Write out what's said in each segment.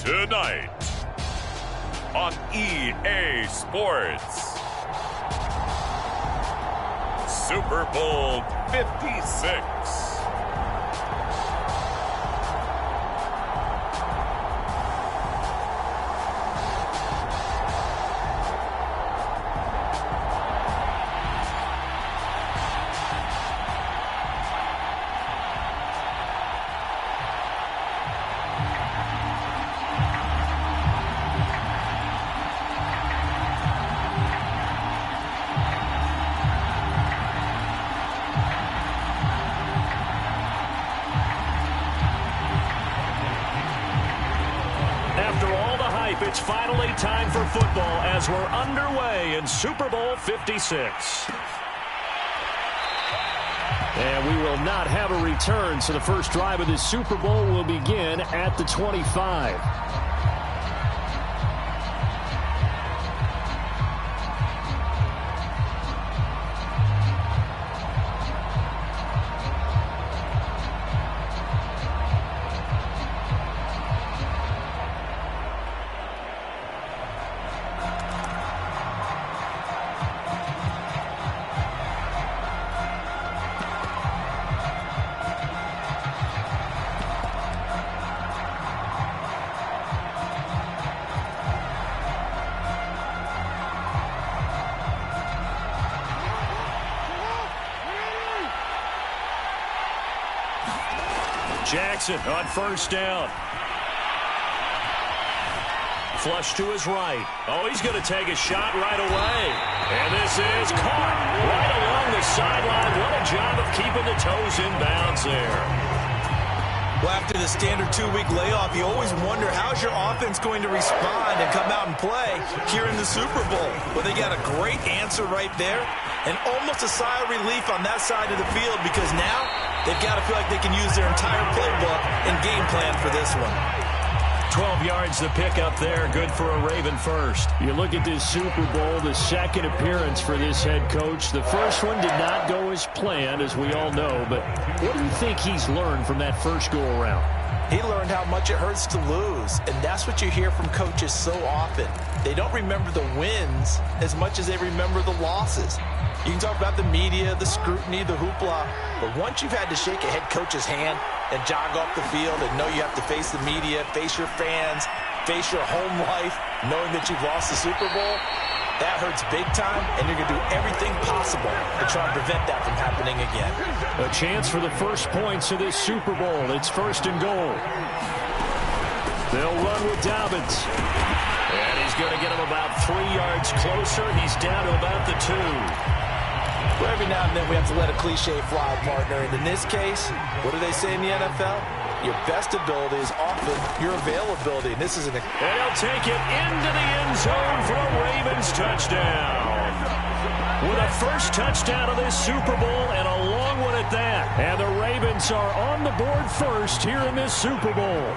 Tonight on EA Sports, Super Bowl 56. It's finally time for football as we're underway in Super Bowl 56. And we will not have a return, so the first drive of this Super Bowl will begin at the 25. Jackson on first down. Flush to his right. Oh, he's going to take a shot right away. And this is caught right along the sideline. What a job of keeping the toes in bounds there. Well, after the standard 2-week layoff, you always wonder how's your offense going to respond and come out and play here in the Super Bowl. Well, they got a great answer right there and almost a sigh of relief on that side of the field because now they've got to feel like they can use their entire playbook and game plan for this one. 12 yards to pick up there. Good for a Raven first. You look at this Super Bowl, the second appearance for this head coach. The first one did not go as planned, as we all know. But what do you think he's learned from that first go-around? He learned how much it hurts to lose. And that's what you hear from coaches so often. They don't remember the wins as much as they remember the losses. You can talk about the media, the scrutiny, the hoopla, but once you've had to shake a head coach's hand and jog off the field and know you have to face the media, face your fans, face your home life, knowing that you've lost the Super Bowl, that hurts big time, and you're going to do everything possible to try and prevent that from happening again. A chance for the first points of this Super Bowl. It's first and goal. They'll run with Dobbins. And he's going to get him about 3 yards closer. He's down to about the 2. Well, every now and then we have to let a cliche fly, partner. And in this case, what do they say in the NFL? Your best ability is often your availability. And this is an... And he'll take it into the end zone for a Ravens touchdown. With a first touchdown of this Super Bowl and a long one at that. And the Ravens are on the board first here in this Super Bowl.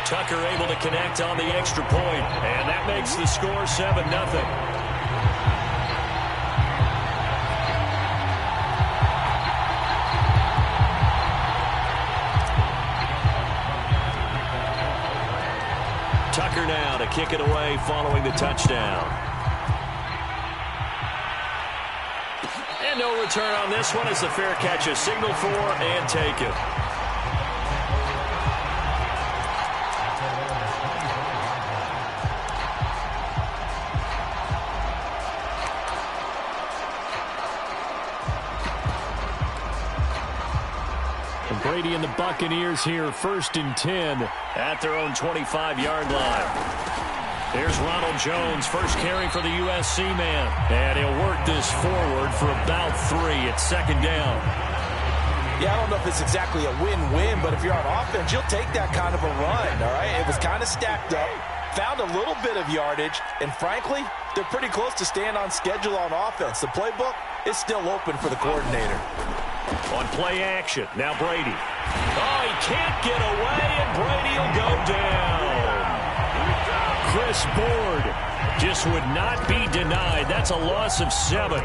Tucker able to connect on the extra point, and that makes the score 7-0. Tucker now to kick it away following the touchdown. And no return on this one as the fair catch is signaled for and taken. Brady and the Buccaneers here, 1st and 10 at their own 25-yard line. There's Ronald Jones, first carry for the USC man. And he'll work this forward for about 3. It's 2nd down. Yeah, I don't know if it's exactly a win-win, but if you're on offense, you'll take that kind of a run, all right? It was kind of stacked up, found a little bit of yardage, and frankly, they're pretty close to staying on schedule on offense. The playbook is still open for the coordinator. On play action, now Brady. Oh, he can't get away, and Brady will go down. Chris Board just would not be denied. That's a loss of 7.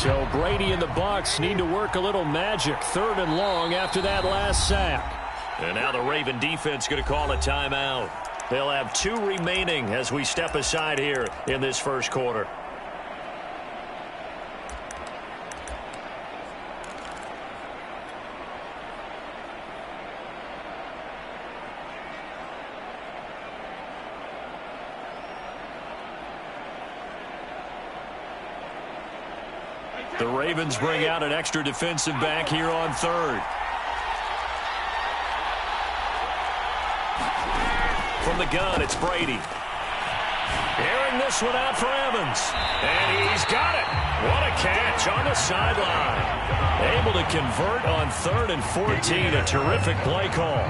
So Brady and the Bucs need to work a little magic. 3rd and long after that last sack. And now the Raven defense going to call a timeout. They'll have 2 remaining as we step aside here in this first quarter. The Ravens bring out an extra defensive back here on 3rd. From the gun, it's Brady. Airing this one out for Evans. And he's got it. What a catch on the sideline. Able to convert on 3rd and 14. A terrific play call.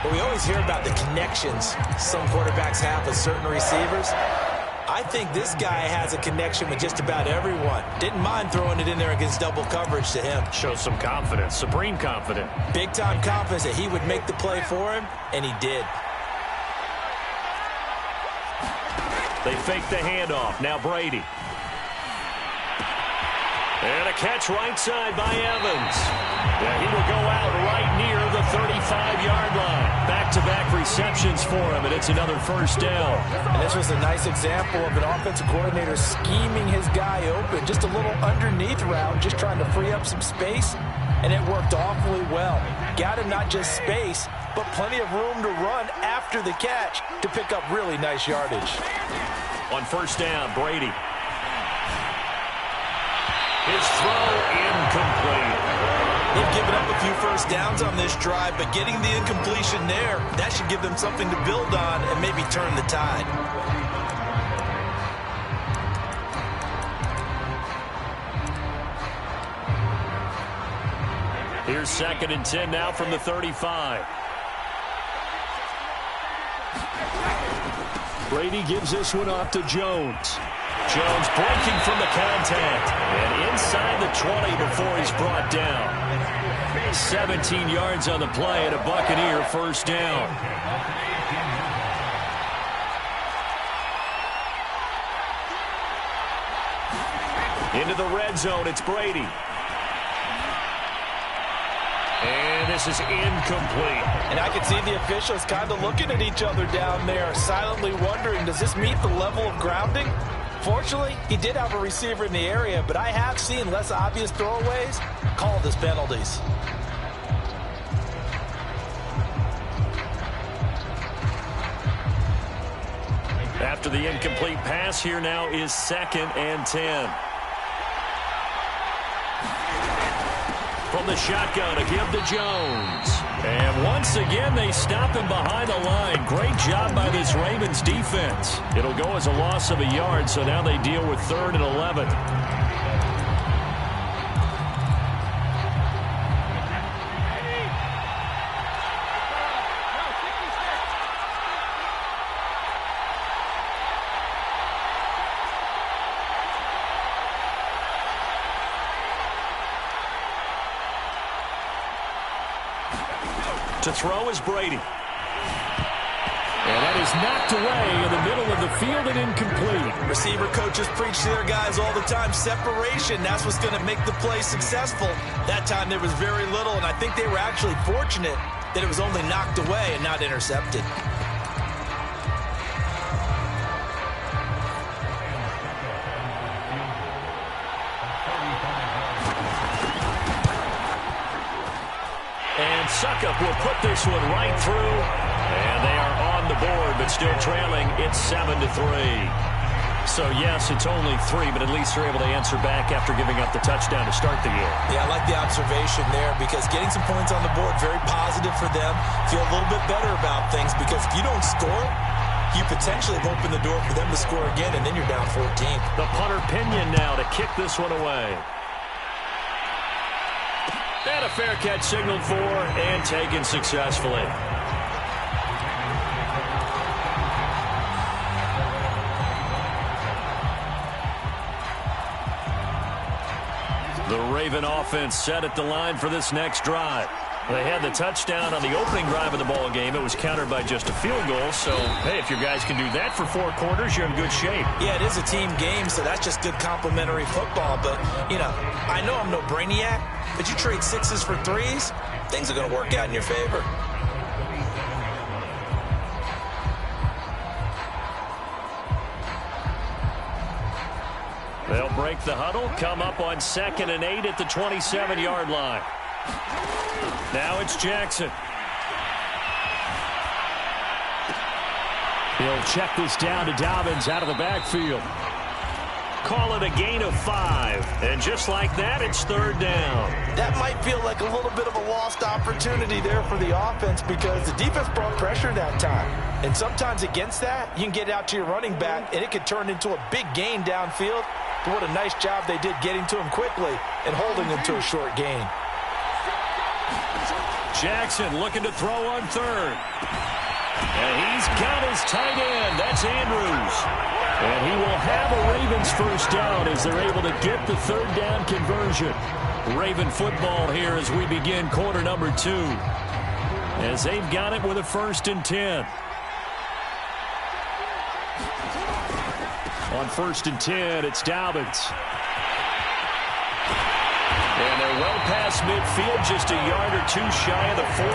Well, we always hear about the connections some quarterbacks have with certain receivers. I think this guy has a connection with just about everyone. Didn't mind throwing it in there against double coverage to him. Shows some confidence, supreme confidence. Big-time confidence that he would make the play for him, and he did. They fake the handoff. Now Brady. And a catch right side by Evans. Yeah, he will go out right near the 35-yard line. Back-to-back receptions for him, and it's another first down. And this was a nice example of an offensive coordinator scheming his guy open. Just a little underneath route, just trying to free up some space, and it worked awfully well. Got him not just space, but plenty of room to run after the catch to pick up really nice yardage. On first down, Brady. His throw incomplete. They've given up a few first downs on this drive, but getting the incompletion there, that should give them something to build on and maybe turn the tide. Here's 2nd and 10 now from the 35. Brady gives this one off to Jones. Jones breaking from the contact. And inside the 20 before he's brought down. 17 yards on the play and a Buccaneer first down. Into the red zone, it's Brady. And this is incomplete. And I can see the officials kind of looking at each other down there, silently wondering, does this meet the level of grounding? Fortunately, he did have a receiver in the area, but I have seen less obvious throwaways called as penalties. After the incomplete pass, here now is 2nd and 10. From the shotgun, a give to Jones. And once again, they stop him behind the line. Great job by this Ravens defense. It'll go as a loss of a yard, so now they deal with 3rd and 11. To throw is Brady. And that is knocked away in the middle of the field and incomplete. Receiver coaches preach to their guys all the time. Separation, that's what's going to make the play successful. That time there was very little, and I think they were actually fortunate that it was only knocked away and not intercepted. And Suckup will put this one right through. And they are on the board, but still trailing. It's 7-3. So, yes, it's only 3, but at least they're able to answer back after giving up the touchdown to start the year. Yeah, I like the observation there because getting some points on the board, very positive for them. Feel a little bit better about things because if you don't score, you potentially have opened the door for them to score again, and then you're down 14. The punter Pinion now to kick this one away. And a fair catch signaled for and taken successfully. The Raven offense set at the line for this next drive. They had the touchdown on the opening drive of the ball game. It was countered by just a field goal. So, hey, if your guys can do that for 4 quarters, you're in good shape. Yeah, it is a team game, so that's just good complimentary football. But, you know, I know I'm no brainiac, but you trade 6s for 3s, things are going to work out in your favor. They'll break the huddle, come up on 2nd and 8 at the 27-yard line. Now it's Jackson. He'll check this down to Dobbins out of the backfield. Call it a gain of 5. And just like that, it's 3rd down. That might feel like a little bit of a lost opportunity there for the offense because the defense brought pressure that time. And sometimes against that, you can get out to your running back, and it could turn into a big gain downfield. But what a nice job they did getting to him quickly and holding him to a short gain. Jackson looking to throw on 3rd. And he's got his tight end. That's Andrews. And he will have a Ravens 1st down as they're able to get the 3rd down conversion. Raven football here as we begin quarter number 2. As they've got it with a 1st and 10. On 1st and 10, it's Dobbins. And they're well past midfield, just a yard or 2 shy of the 40.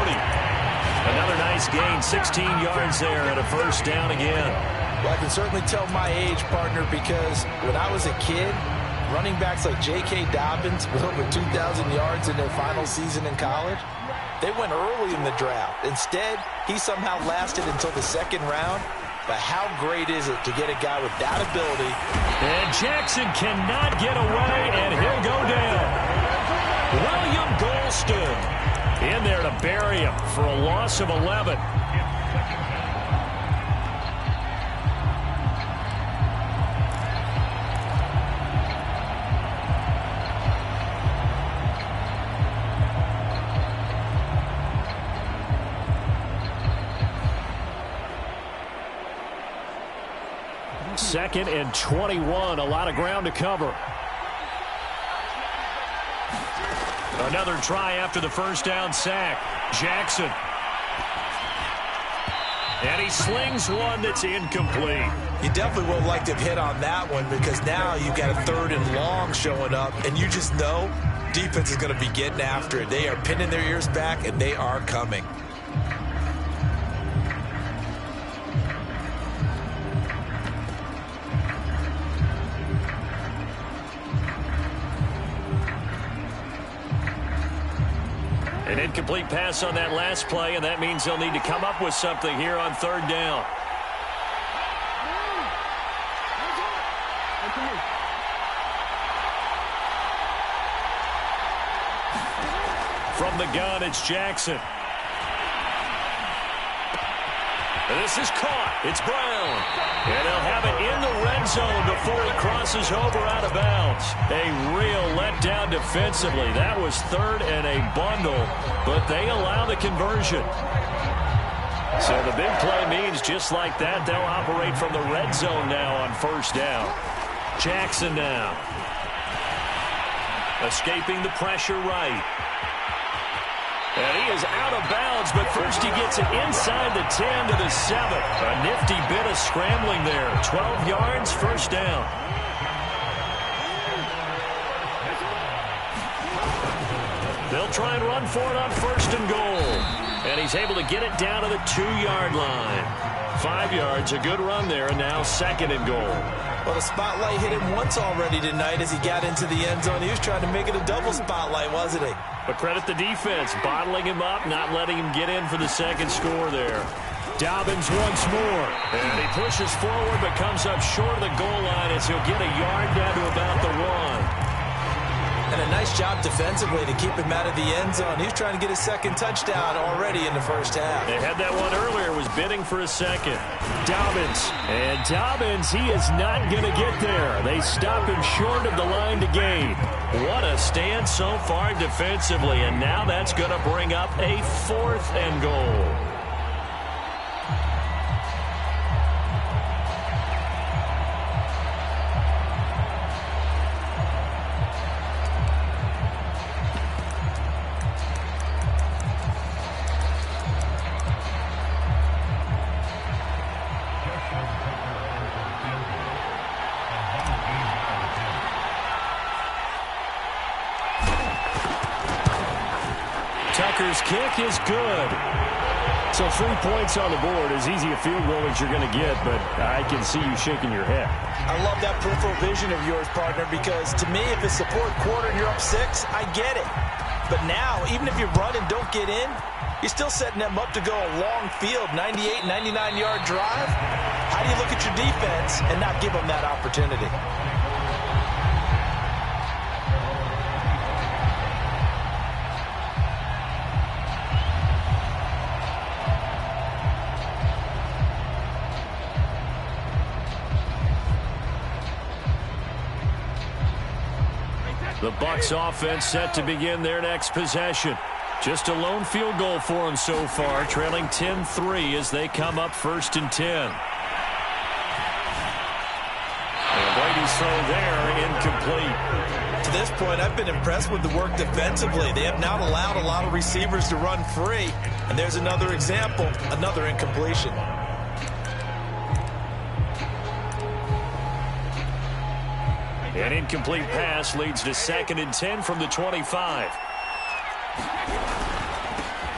Another nice gain, 16 yards there and a 1st down again. Well, I can certainly tell my age, partner, because when I was a kid, running backs like J.K. Dobbins with over 2,000 yards in their final season in college, they went early in the draft. Instead, he somehow lasted until the 2nd round. But how great is it to get a guy with that ability? And Jackson cannot get away, and he'll go down. William Golston in there to bury him for a loss of 11. Second and 21, a lot of ground to cover. Another try after the 1st down sack. Jackson. And he slings one that's incomplete. You definitely would have liked to have hit on that one because now you've got a 3rd and long showing up, and you just know defense is going to be getting after it. They are pinning their ears back, and they are coming. An incomplete pass on that last play, and that means they'll need to come up with something here on 3rd down. From the gun, it's Jackson. And this is caught. It's Brown. And they'll have it in the red zone before he crosses over out of bounds. A real letdown defensively. That was 3rd and a bundle, but they allow the conversion. So the big play means just like that, they'll operate from the red zone now on 1st down. Jackson now. Escaping the pressure right. And he is out of bounds, but first he gets it inside the 10 to the 7. A nifty bit of scrambling there. 12 yards, 1st down. They'll try and run for it on 1st and goal. And he's able to get it down to the 2-yard line. 5 yards, a good run there, and now 2nd and goal. Well, the spotlight hit him once already tonight as he got into the end zone. He was trying to make it a double spotlight, wasn't he? But credit the defense, bottling him up, not letting him get in for the 2nd score there. Dobbins once more. And he pushes forward but comes up short of the goal line as he'll get a yard down to about the 1. And a nice job defensively to keep him out of the end zone. He was trying to get his 2nd touchdown already in the 1st half. They had that one earlier, was bidding for a 2nd. Dobbins. And Dobbins, he is not going to get there. They stop him short of the line to gain. What a stand so far defensively, and now that's going to bring up a 4th and goal. Tucker's kick is good. So 3 points on the board, as easy a field goal as you're going to get, but I can see you shaking your head. I love that peripheral vision of yours, partner, because to me, if it's the fourth quarter and you're up 6, I get it. But now, even if you run and don't get in, you're still setting them up to go a long field, 98, 99-yard drive. How do you look at your defense and not give them that opportunity? The Bucs offense set to begin their next possession. Just a lone field goal for them so far, trailing 10-3 as they come up 1st and 10. And Brady's throw there, incomplete. To this point, I've been impressed with the work defensively. They have not allowed a lot of receivers to run free. And there's another example, another incompletion. An incomplete pass leads to 2nd and 10 from the 25.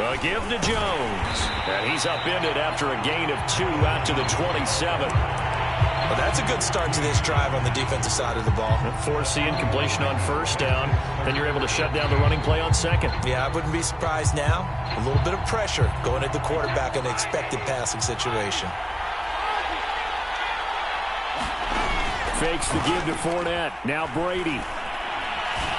A give to Jones. And he's upended after a gain of 2 out to the 27. Well, that's a good start to this drive on the defensive side of the ball. Force the incompletion on 1st down. Then you're able to shut down the running play on 2nd. Yeah, I wouldn't be surprised now. A little bit of pressure going at the quarterback in an expected passing situation. Fakes the give to Fournette. Now Brady.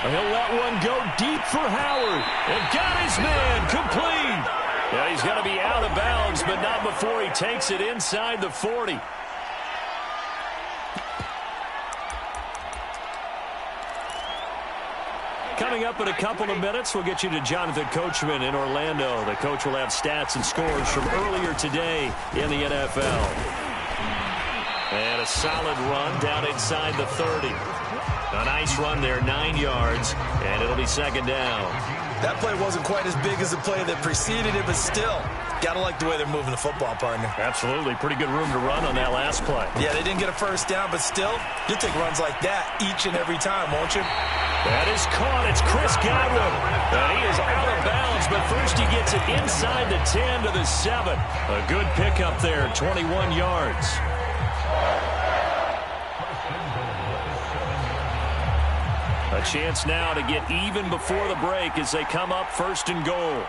He'll let one go deep for Howard. And got his man complete. Yeah, he's going to be out of bounds, but not before he takes it inside the 40. Coming up in a couple of minutes, we'll get you to Jonathan Coachman in Orlando. The coach will have stats and scores from earlier today in the NFL. And a solid run down inside the 30. A nice run there, 9 yards, and it'll be 2nd down. That play wasn't quite as big as the play that preceded it, but still, got to like the way they're moving the football, partner. Absolutely. Pretty good room to run on that last play. Yeah, they didn't get a 1st down, but still, you'll take runs like that each and every time, won't you? That is caught. It's Chris Godwin. And he is out of bounds, but first he gets it inside the 10 to the 7. A good pickup there, 21 yards. A chance now to get even before the break as they come up 1st and goal.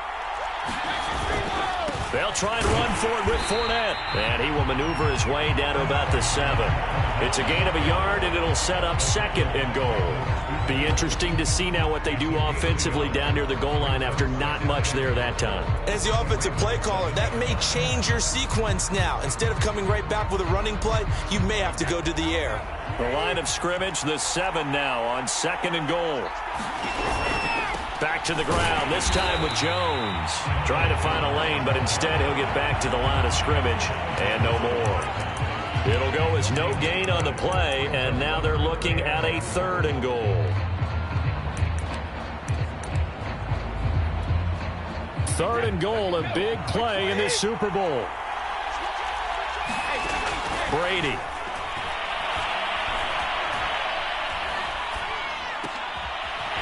They'll try and run for it with Fournette. And he will maneuver his way down to about the 7. It's a gain of a yard, and it'll set up 2nd and goal. Be interesting to see now what they do offensively down near the goal line after not much there that time. As the offensive play caller, that may change your sequence now. Instead of coming right back with a running play, you may have to go to the air. The line of scrimmage, the 7 now on 2nd and goal. Back to the ground, this time with Jones. Trying to find a lane, but instead he'll get back to the line of scrimmage and no more. It'll go as no gain on the play, and now they're looking at a 3rd and goal. 3rd and goal, a big play in this Super Bowl. Brady.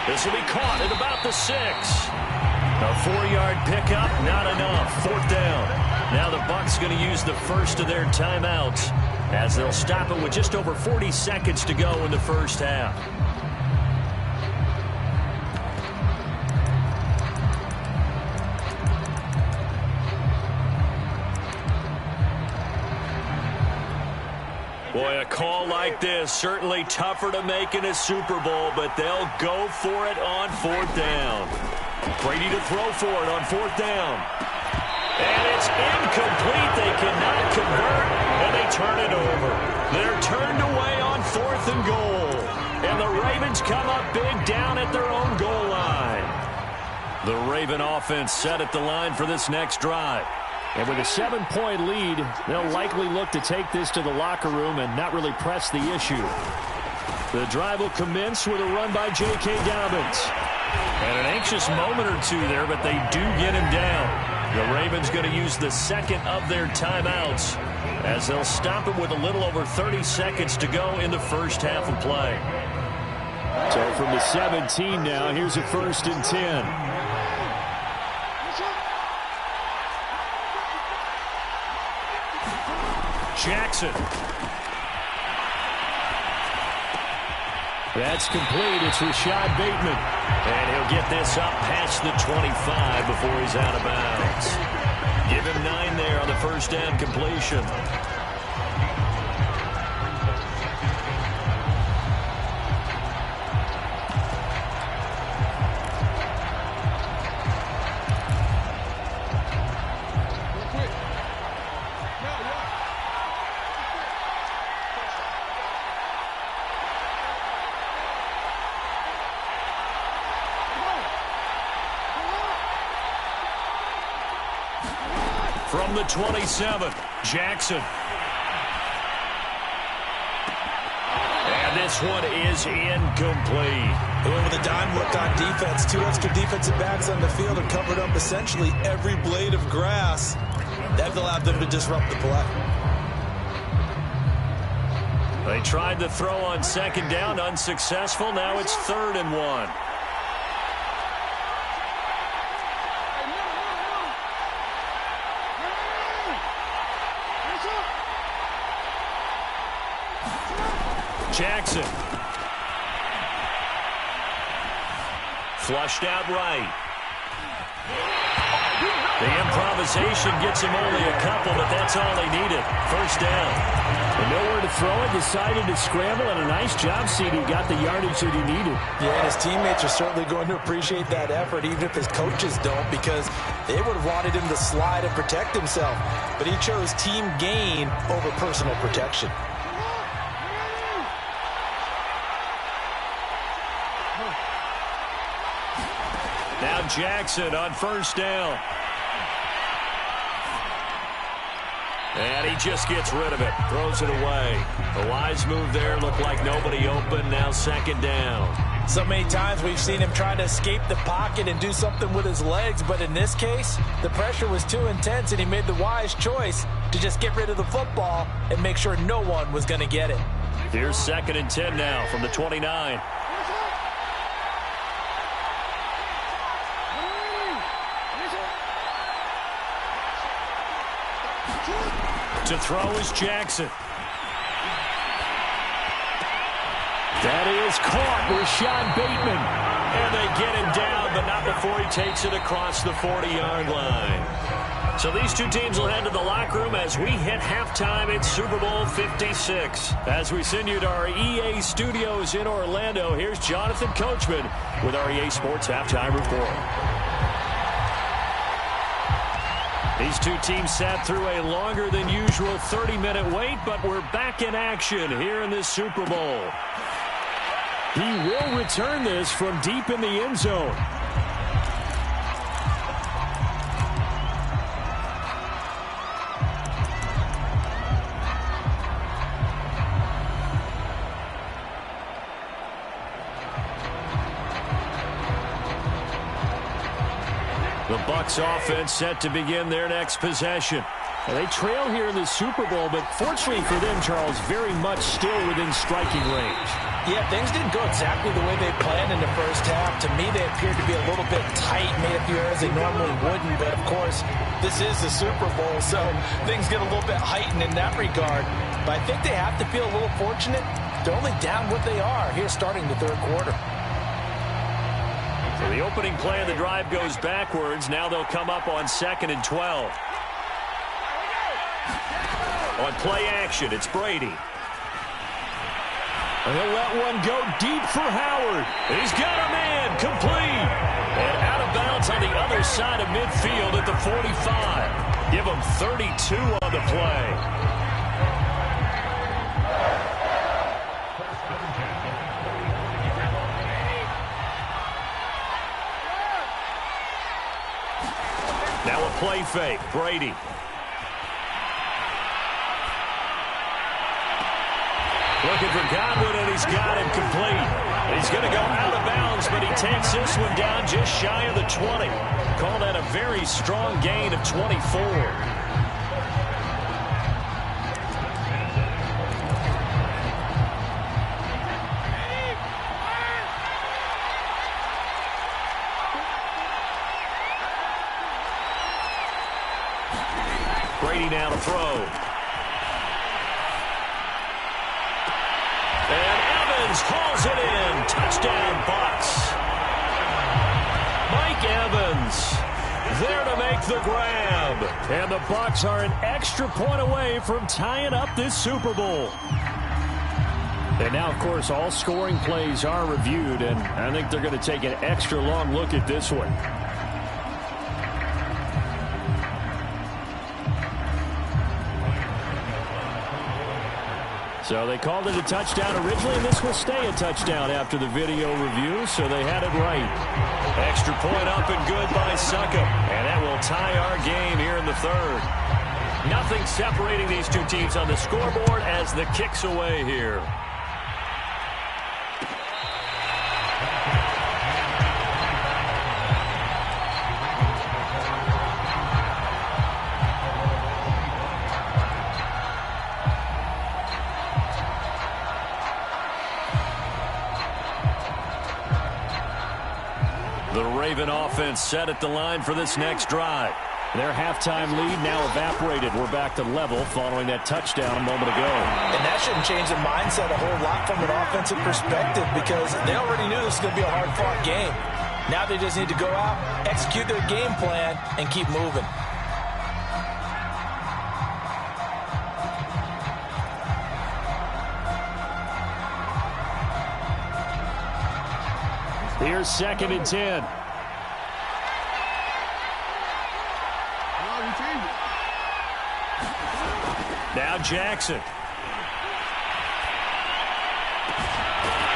This will be caught at about the 6. A 4-yard pickup, not enough. 4th down. Now the Bucs going to use the first of their timeouts as they'll stop it with just over 40 seconds to go in the 1st half. Boy, a call like this, certainly tougher to make in a Super Bowl, but they'll go for it on 4th down. Brady to throw for it on 4th down. And it's incomplete. They cannot convert, and they turn it over. They're turned away on 4th and goal. And the Ravens come up big down at their own goal line. The Raven offense set at the line for this next drive. And with a 7-point lead, they'll likely look to take this to the locker room and not really press the issue. The drive will commence with a run by J.K. Dobbins. And an anxious moment or two there, but they do get him down. The Ravens going to use the 2nd of their timeouts as they'll stop him with a little over 30 seconds to go in the 1st half of play. So from the 17 now, here's a 1st and 10. Jackson. That's complete. It's Rashad Bateman. And he'll get this up past the 25 before he's out of bounds. Give him 9 there on the first down completion. From the 27, Jackson. And this one is incomplete. They went with a dime look on defense. 2 extra defensive backs on the field and covered up essentially every blade of grass. That allowed them to disrupt the play. They tried to throw on second down, unsuccessful. Now it's 3rd and 1. Jackson. Flushed out right. The improvisation gets him only a couple, but that's all they needed. First down. And nowhere to throw it, decided to scramble, and a nice job seeing he got the yardage that he needed. Yeah, and his teammates are certainly going to appreciate that effort, even if his coaches don't, because they would have wanted him to slide and protect himself. But he chose team gain over personal protection. Now Jackson on first down. And he just gets rid of it. Throws it away. A wise move there. Looked like nobody open. Now second down. So many times we've seen him try to escape the pocket and do something with his legs. But in this case, the pressure was too intense, and he made the wise choice to just get rid of the football and make sure no one was going to get it. Here's 2nd and 10 now from the 29. To throw is Jackson. That is caught. Rashad Bateman. And they get him down, but not before he takes it across the 40-yard line. So these two teams will head to the locker room as we hit halftime in Super Bowl 56. As we send you to our EA studios in Orlando, here's Jonathan Coachman with our EA Sports Halftime Report. These two teams sat through a longer than usual 30-minute wait, but we're back in action here in this Super Bowl. He will return this from deep in the end zone. The Bucs offense set to begin their next possession. Well, they trail here in the Super Bowl, but fortunately for them, Charles, very much still within striking range. Yeah, things didn't go exactly the way they planned in the first half. To me, they appeared to be a little bit tight, made a few errors they normally wouldn't. But, of course, this is the Super Bowl, so things get a little bit heightened in that regard. But I think they have to feel a little fortunate. They're only down what they are here starting the third quarter. So the opening play of the drive goes backwards. Now they'll come up on 2nd and 12. On play action, it's Brady. And he'll let one go deep for Howard. He's got a man, complete. And out of bounds on the other side of midfield at the 45. Give him 32 on the play. Now a play fake, Brady. Looking for Godwin, and he's got him complete. He's going to go out of bounds, but he takes this one down just shy of the 20. Call that a very strong gain of 24. Brady now to throw. the grab. And the Bucs are an extra point away from tying up this Super Bowl. And now, of course, all scoring plays are reviewed, and I think they're going to take an extra long look at this one. So they called it a touchdown originally, and this will stay a touchdown after the video review, so they had it right. Extra point up and good by Succop. And that will tie our game here in the third. Nothing separating these two teams on the scoreboard as the kick's away here. The Raven offense set at the line for this next drive. Their halftime lead now evaporated. We're back to level following that touchdown a moment ago. And that shouldn't change the mindset a whole lot from an offensive perspective because they already knew this was going to be a hard-fought game. Now they just need to go out, execute their game plan, and keep moving. Here's 2nd and 10. Now Jackson.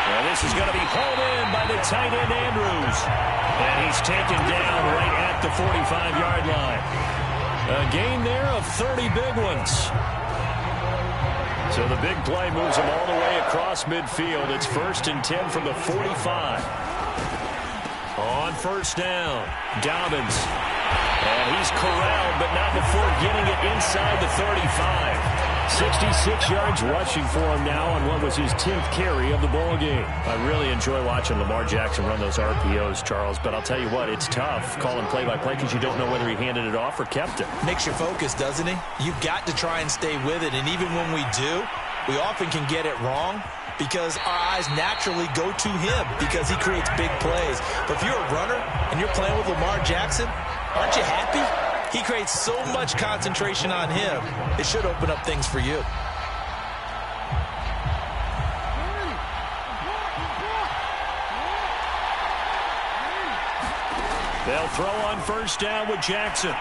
Well, this is going to be hauled in by the tight end Andrews. And he's taken down right at the 45-yard line. A gain there of 30 big ones. So the big play moves him all the way across midfield. It's 1st and 10 from the 45. On 1st down, Dobbins. And he's corralled, but not before getting it inside the 35. 66 yards rushing for him now on what was his 10th carry of the ball game. I really enjoy watching Lamar Jackson run those RPOs, Charles, but I'll tell you what, it's tough calling play-by-play because you don't know whether he handed it off or kept it. Makes you focus, doesn't he? You've got to try and stay with it, and even when we do, we often can get it wrong because our eyes naturally go to him because he creates big plays. But if you're a runner and you're playing with Lamar Jackson, aren't you happy? He creates so much concentration on him, it should open up things for you. They'll throw on 1st down with Jackson.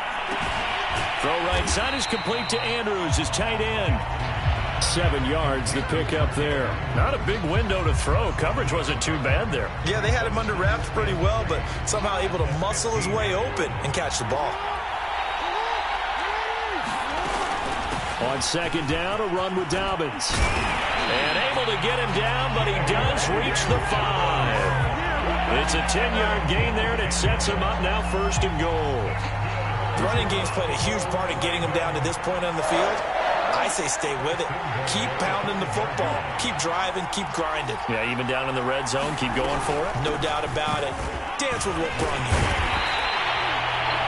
Throw right side is complete to Andrews, his tight end. 7 yards the pick up there. Not a big window to throw. Coverage wasn't too bad there. Yeah, they had him under wraps pretty well, but somehow able to muscle his way open and catch the ball. On 2nd down, a run with Dobbins. And able to get him down, but he does reach the 5. It's a 10-yard gain there, and it sets him up now 1st and goal. The running game's played a huge part in getting him down to this point on the field. I say stay with it. Keep pounding the football. Keep driving. Keep grinding. Yeah, even down in the red zone, keep going for it. No doubt about it. Dance with what brung you.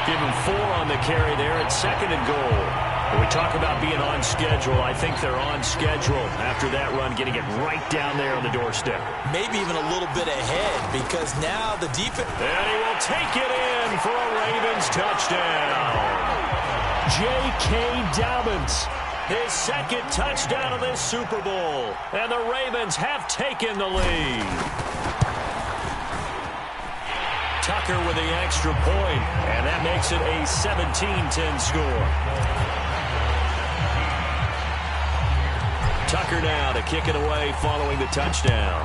Give him 4 on the carry there at 2nd and goal. When we talk about being on schedule, I think they're on schedule after that run, getting it right down there on the doorstep. Maybe even a little bit ahead because now the defense... And he will take it in for a Ravens touchdown. J.K. Dobbins. His 2nd touchdown of this Super Bowl. And the Ravens have taken the lead. Tucker with the extra point, and that makes it a 17-10 score. Tucker now to kick it away following the touchdown.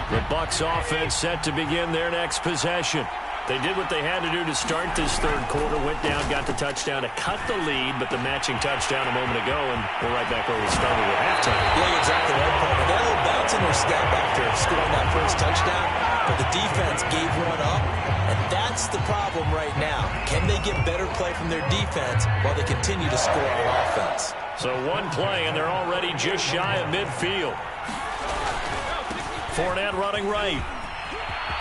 The Bucs offense set to begin their next possession. They did what they had to do to start this third quarter, went down, got the touchdown to cut the lead, but the matching touchdown a moment ago, and we're right back where we started at halftime. Yeah, you're exactly right, Paul. They got a little bounce in their step after scoring that first touchdown, but the defense gave one up, and that's the problem right now. Can they get better play from their defense while they continue to score on offense? So one play, and they're already just shy of midfield. Fournette running right.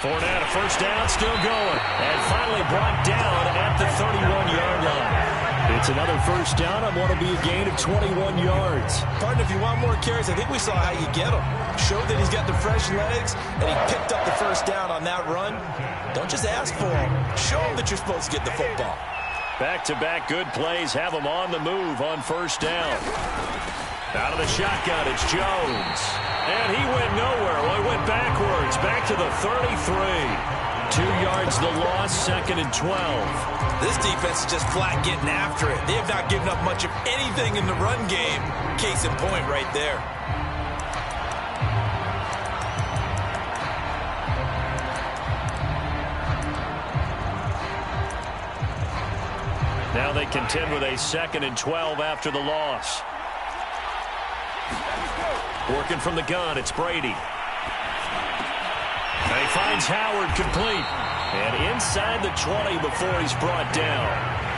Fournette, a first down, still going. And finally brought down at the 31-yard line. It's another first down on what will be a gain of 21 yards. Partner, if you want more carries, I think we saw how you get them. Showed that he's got the fresh legs, and he picked up the first down on that run. Don't just ask for him. Show him that you're supposed to get the football. Back-to-back good plays have him on the move on first down. Out of the shotgun, it's Jones. And he went nowhere. Well, he went backwards, back to the 33. 2 yards the loss, 2nd and 12. This defense is just flat getting after it. They have not given up much of anything in the run game. Case in point right there. Now they contend with a 2nd and 12 after the loss. Working from the gun, it's Brady. And he finds Howard complete. And inside the 20 before he's brought down.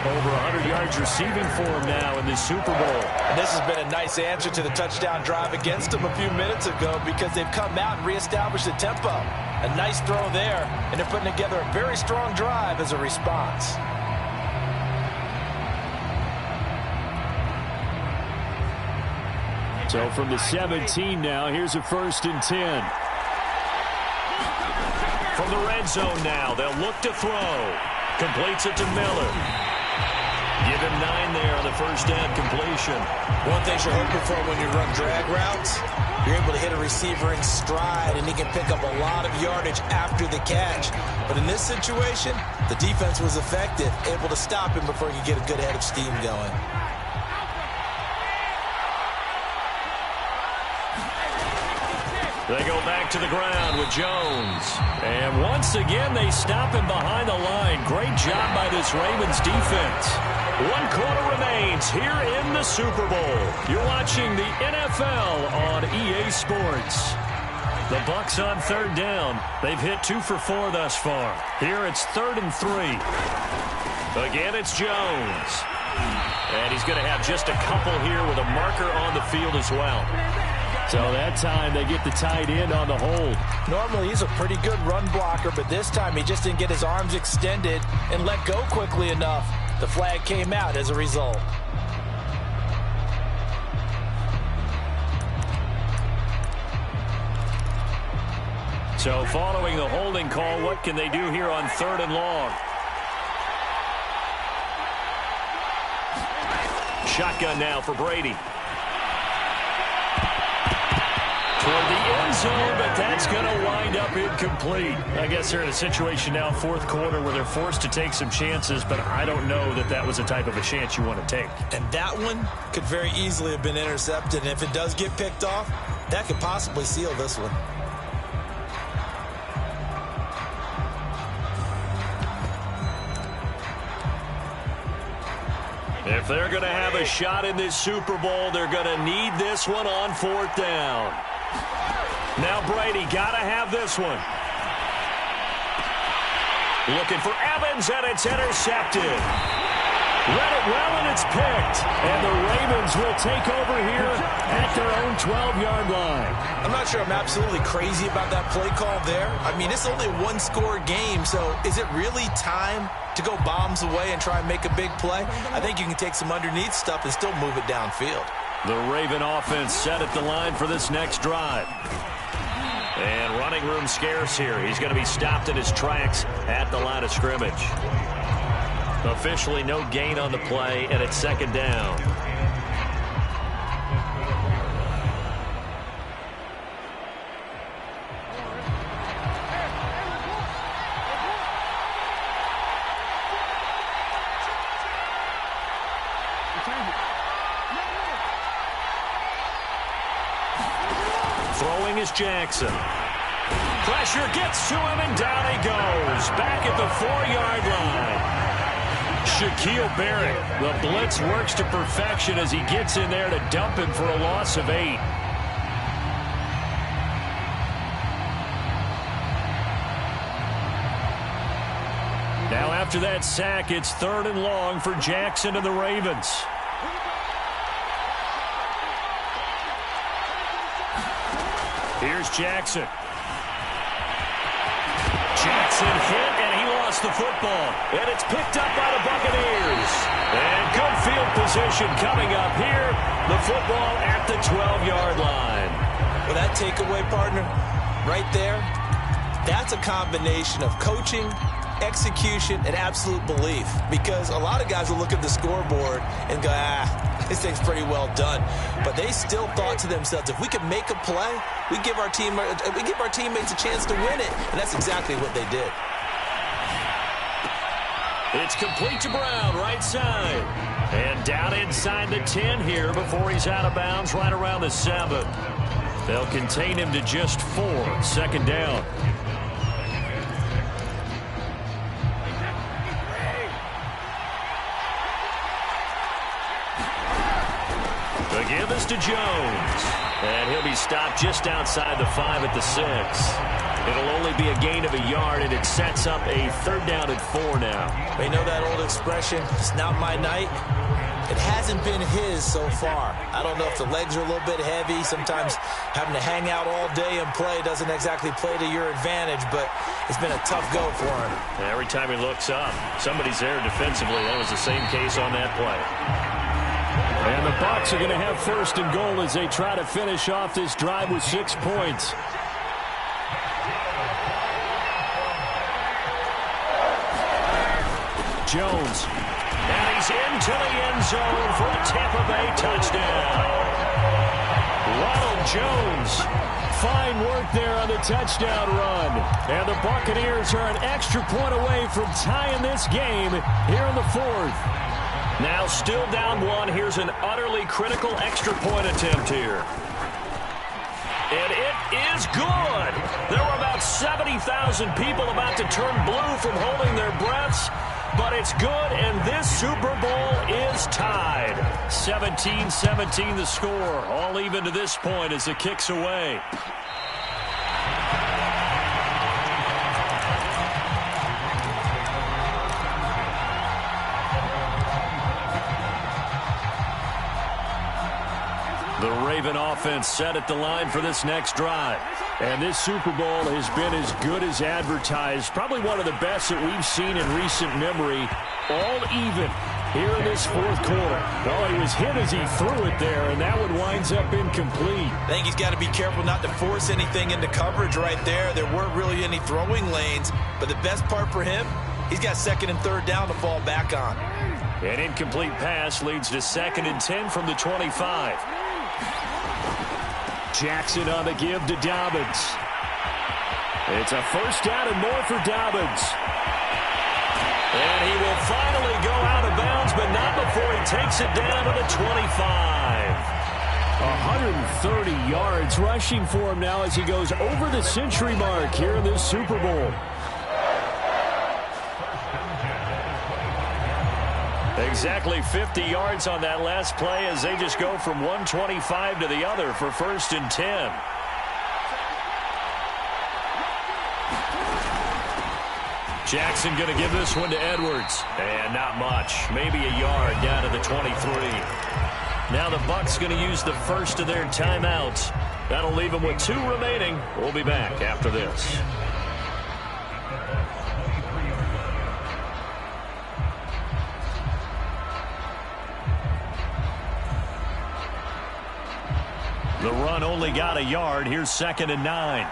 Over 100 yards receiving for him now in this Super Bowl. And this has been a nice answer to the touchdown drive against them a few minutes ago because they've come out and reestablished the tempo. A nice throw there, and they're putting together a very strong drive as a response. So from the 17 now, here's a 1st and 10. From the red zone now, they'll look to throw. Completes it to Miller. Give him 9 there on the first down completion. One thing you're hoping for when you run drag routes, you're able to hit a receiver in stride, and he can pick up a lot of yardage after the catch. But in this situation, the defense was effective, able to stop him before he could get a good head of steam going. They go back to the ground with Jones. And once again, they stop him behind the line. Great job by this Ravens defense. 1 quarter remains here in the Super Bowl. You're watching the NFL on EA Sports. The Bucs on 3rd down. They've hit 2 for 4 thus far. Here it's 3rd and 3. Again, it's Jones. And he's going to have just a couple here with a marker on the field as well. So that time they get the tight end on the hold. Normally he's a pretty good run blocker, but this time he just didn't get his arms extended and let go quickly enough. The flag came out as a result. So following the holding call, what can they do here on 3rd and long? Shotgun now for Brady. Toward the end zone, but that's going to wind up incomplete. I guess they're in a situation now, 4th quarter, where they're forced to take some chances, but I don't know that that was the type of a chance you want to take. And that one could very easily have been intercepted, and if it does get picked off, that could possibly seal this one. If they're going to have a shot in this Super Bowl, they're going to need this one on 4th down. Now Brady got to have this one. Looking for Evans, and it's intercepted. Read it well, and it's picked. And the Ravens will take over here at their own 12-yard line. I'm not sure I'm absolutely crazy about that play call there. I mean, it's only a 1-score game, so is it really time to go bombs away and try and make a big play? I think you can take some underneath stuff and still move it downfield. The Raven offense set at the line for this next drive. And running room scarce here. He's going to be stopped in his tracks at the line of scrimmage. Officially no gain on the play, and it's 2nd down. Throwing is Jackson. Pressure gets to him, and down he goes. Back at the 4-yard line. Shaquille Barrett, the blitz works to perfection as he gets in there to dump him for a loss of 8. Now after that sack, it's 3rd and long for Jackson and the Ravens. Here's Jackson. Jackson hit, and he lost the football. And it's picked up by the Buccaneers. And good field position coming up here. The football at the 12-yard line. Well, that takeaway, partner, right there, that's a combination of coaching, execution, and absolute belief. Because a lot of guys will look at the scoreboard and go, this thing's pretty well done. But they still thought to themselves, if we can make a play, we give our teammates a chance to win it. And that's exactly what they did. It's complete to Brown, right side. And down inside the 10 here before he's out of bounds, right around the 7. They'll contain him to just 4. Second down. The give is to Jones. And he'll be stopped just outside the 5 at the 6. It'll only be a gain of a yard, and it sets up a 3rd down and 4 now. You know that old expression, it's not my night? It hasn't been his so far. I don't know if the legs are a little bit heavy. Sometimes having to hang out all day and play doesn't exactly play to your advantage, but it's been a tough go for him. Every time he looks up, somebody's there defensively. That was the same case on that play. And the Bucs are going to have 1st and goal as they try to finish off this drive with 6 points. Jones. And he's into the end zone for a Tampa Bay touchdown. Ronald Jones. Fine work there on the touchdown run. And the Buccaneers are an extra point away from tying this game here in the 4th. Now still down 1. Here's an utterly critical extra point attempt here. And it is good. There were about 70,000 people about to turn blue from holding their breaths. But it's good, and this Super Bowl is tied. 17-17 the score. All even to this point as the kick's away. The Raven offense set at the line for this next drive. And this Super Bowl has been as good as advertised. Probably one of the best that we've seen in recent memory. All even here in this 4th quarter. Oh, he was hit as he threw it there, and that one winds up incomplete. I think he's got to be careful not to force anything into coverage right there. There weren't really any throwing lanes. But the best part for him, he's got 2nd and 3rd down to fall back on. An incomplete pass leads to 2nd and 10 from the 25. Jackson on the give to Dobbins. It's a 1st down and more for Dobbins. And he will finally go out of bounds, but not before he takes it down to the 25. 130 yards rushing for him now as he goes over the century mark here in this Super Bowl. Exactly 50 yards on that last play as they just go from 125 to the other for 1st and 10. Jackson going to give this one to Edwards. And not much. Maybe a yard down to the 23. Now the Bucs going to use the 1st of their timeouts. That'll leave them with 2 remaining. We'll be back after this. The run only got a yard. Here's 2nd and 9.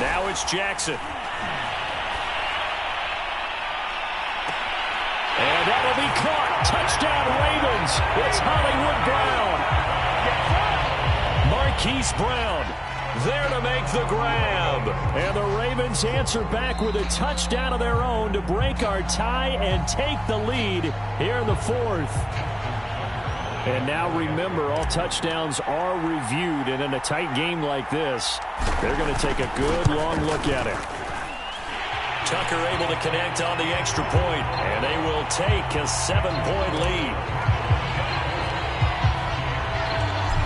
Now it's Jackson. And that'll be caught. Touchdown Ravens. It's Hollywood Brown. Marquise Brown there to make the grab. And the Ravens answer back with a touchdown of their own to break our tie and take the lead here in the 4th. And now remember, all touchdowns are reviewed. And in a tight game like this, they're going to take a good long look at it. Tucker able to connect on the extra point, and they will take a 7-point lead.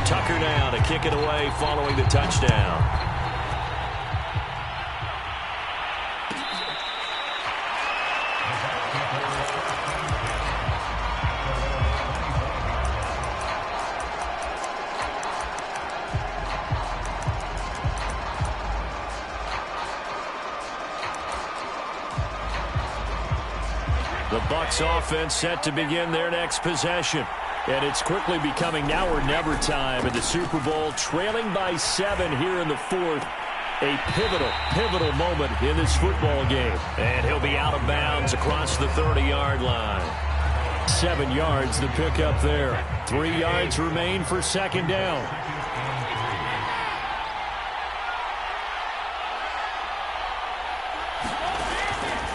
Tucker now to kick it away following the touchdown. Bucs offense set to begin their next possession. And it's quickly becoming now or never time in the Super Bowl, trailing by 7 here in the fourth. A pivotal moment in this football game. And he'll be out of bounds across the 30-yard line. 7 yards to pick up there. 3 yards remain for second down.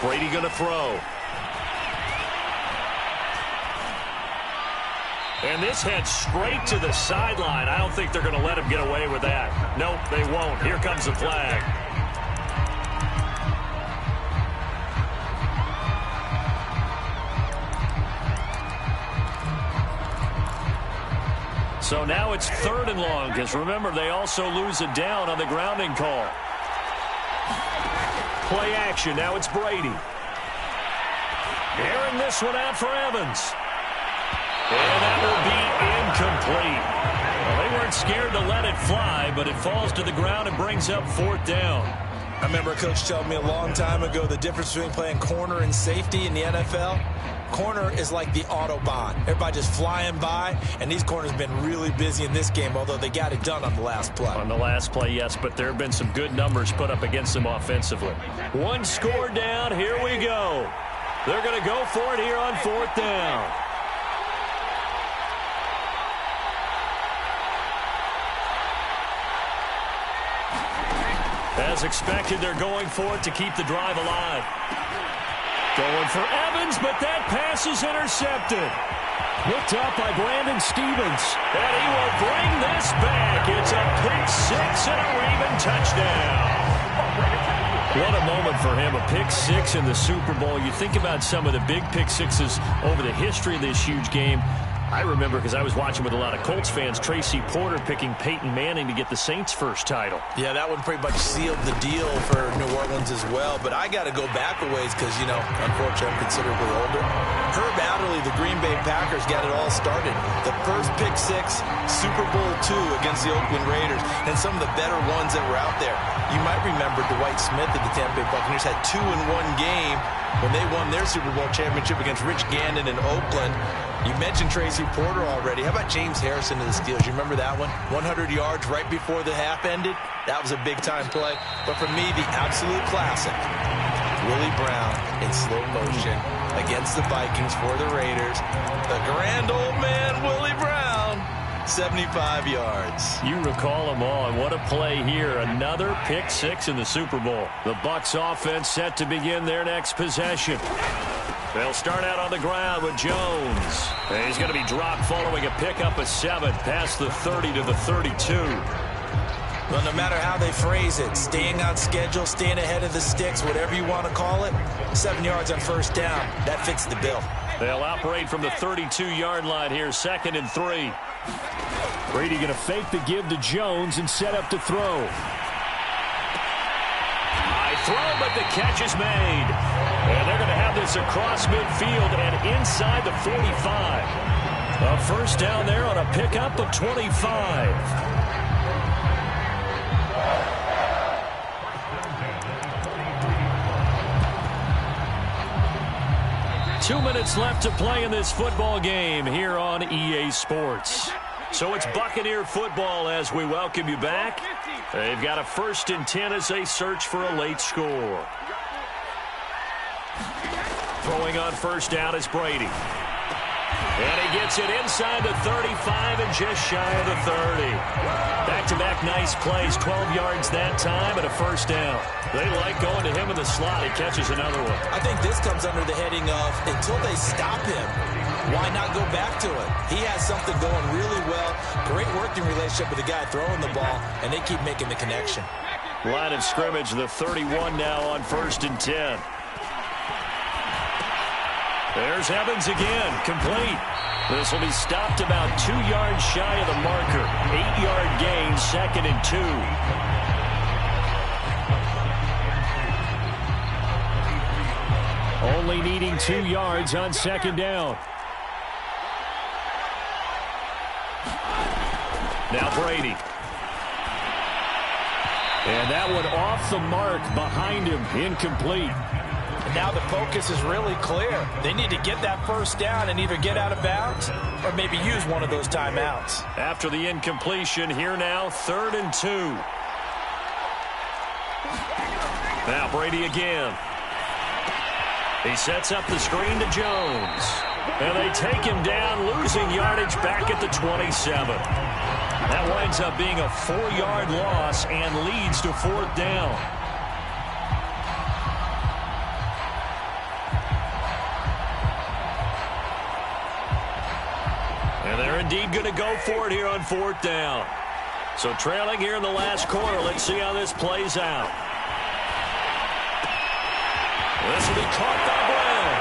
Brady going to throw. And this heads straight to the sideline. I don't think they're going to let him get away with that. Nope, they won't. Here comes the flag. So now it's 3rd and long, because remember, they also lose it down on the grounding call. Play action. Now it's Brady. Airing this one out for Evans. And that will be incomplete. Well, they weren't scared to let it fly, but it falls to the ground and brings up 4th down. I remember a coach telling me a long time ago the difference between playing corner and safety in the NFL. Corner is like the Autobahn. Everybody just flying by, and these corners have been really busy in this game, although they got it done on the last play. On the last play, yes, but there have been some good numbers put up against them offensively. 1 score down. Here we go. They're going to go for it here on 4th down. As expected, they're going for it to keep the drive alive. Going for Evans, but that pass is intercepted. Picked up by Brandon Stevens. And he will bring this back. It's a pick 6 and a Raven touchdown. What a moment for him. A pick 6 in the Super Bowl. You think about some of the big pick 6s over the history of this huge game. I remember, because I was watching with a lot of Colts fans, Tracy Porter picking Peyton Manning to get the Saints' first title. Yeah, that one pretty much sealed the deal for New Orleans as well. But I got to go back a ways because, you know, unfortunately I'm considerably older. Herb Adderley, the Green Bay Packers, got it all started. The first pick 6, Super Bowl II against the Oakland Raiders, and some of the better ones that were out there. You might remember Dwight Smith of the Tampa Bay Buccaneers had 2 in one game when they won their Super Bowl championship against Rich Gannon in Oakland. You mentioned Tracy Porter already. How about James Harrison of the Steelers? You remember that one? 100 yards right before the half ended? That was a big-time play. But for me, the absolute classic, Willie Brown in slow motion against the Vikings for the Raiders. The grand old man, Willie Brown, 75 yards. You recall them all, and what a play here. Another pick 6 in the Super Bowl. The Bucs offense set to begin their next possession. They'll start out on the ground with Jones. And he's going to be dropped following a pickup of 7 past the 30 to the 32. Well, no matter how they phrase it, staying on schedule, staying ahead of the sticks, whatever you want to call it, 7 yards on first down, that fits the bill. They'll operate from the 32-yard line here, 2nd and 3. Brady going to fake the give to Jones and set up to throw. High throw, but the catch is made. And they're going to have this across midfield and inside the 45. A first down there on a pickup of 25. 2 minutes left to play in this football game here on EA Sports. So it's Buccaneer football as we welcome you back. They've got a 1st and 10 as they search for a late score. Throwing on first down is Brady. And he gets it inside the 35 and just shy of the 30. Back-to-back nice plays, 12 yards that time and a first down. They like going to him in the slot. He catches another one. I think this comes under the heading of until they stop him, why not go back to it? He has something going really well. Great working relationship with the guy throwing the ball, and they keep making the connection. Line of scrimmage, the 31 now on 1st and 10. There's Evans again, complete. This will be stopped about 2 yards shy of the marker. 8-yard gain, 2nd and 2. Only needing 2 yards on 2nd down. Now Brady. And that one off the mark behind him, incomplete. And now the focus is really clear. They need to get that first down and either get out of bounds or maybe use one of those timeouts. After the incompletion, here now, 3rd and 2. Now Brady again. He sets up the screen to Jones. And they take him down, losing yardage back at the 27. That winds up being a 4-yard loss and leads to 4th down. And they're indeed going to go for it here on 4th down. So trailing here in the last quarter, let's see how this plays out. This will be caught by Brown.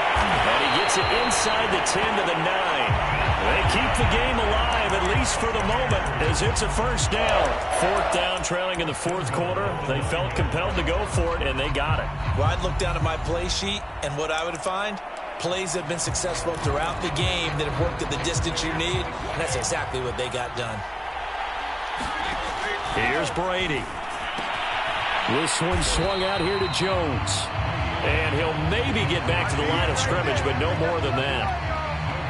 And he gets it inside the 10 to the 9. They keep the game alive, at least for the moment, as it's a first down. 4th down, trailing in the 4th quarter. They felt compelled to go for it, and they got it. Well, I'd look down at my play sheet, and what I would find, plays have been successful throughout the game that have worked at the distance you need, and that's exactly what they got done. Here's Brady. This one swung out here to Jones. And he'll maybe get back to the line of scrimmage, but no more than that.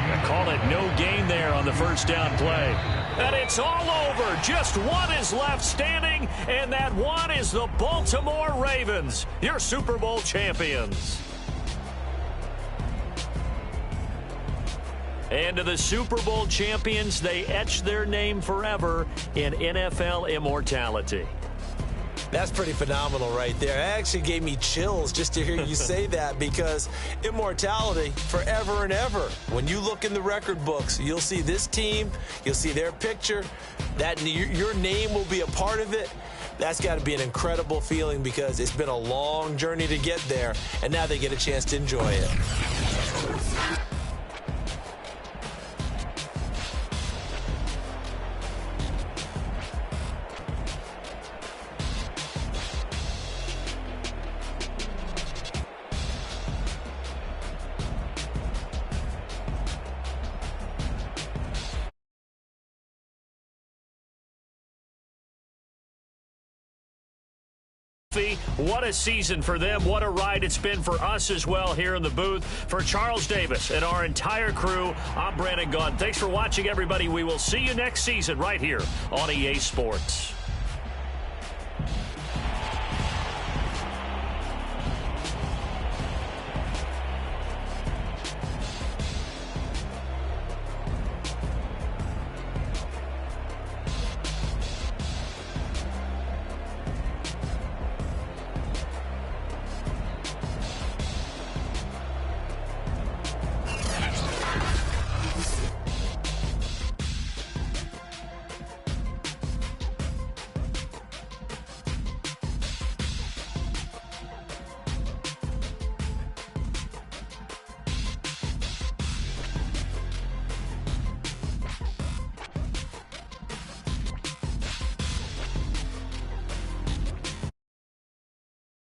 I call it no gain there on the first down play. And it's all over. Just one is left standing, and that one is the Baltimore Ravens, your Super Bowl champions. And to the Super Bowl champions, they etch their name forever in NFL immortality. That's pretty phenomenal right there. It actually gave me chills just to hear you say that, because immortality forever and ever. When you look in the record books, you'll see this team, you'll see their picture, that your name will be a part of it. That's got to be an incredible feeling, because it's been a long journey to get there, and now they get a chance to enjoy it. What a season for them. What a ride it's been for us as well here in the booth. For Charles Davis and our entire crew, I'm Brandon Gaudin. Thanks for watching, everybody. We will see you next season right here on EA Sports.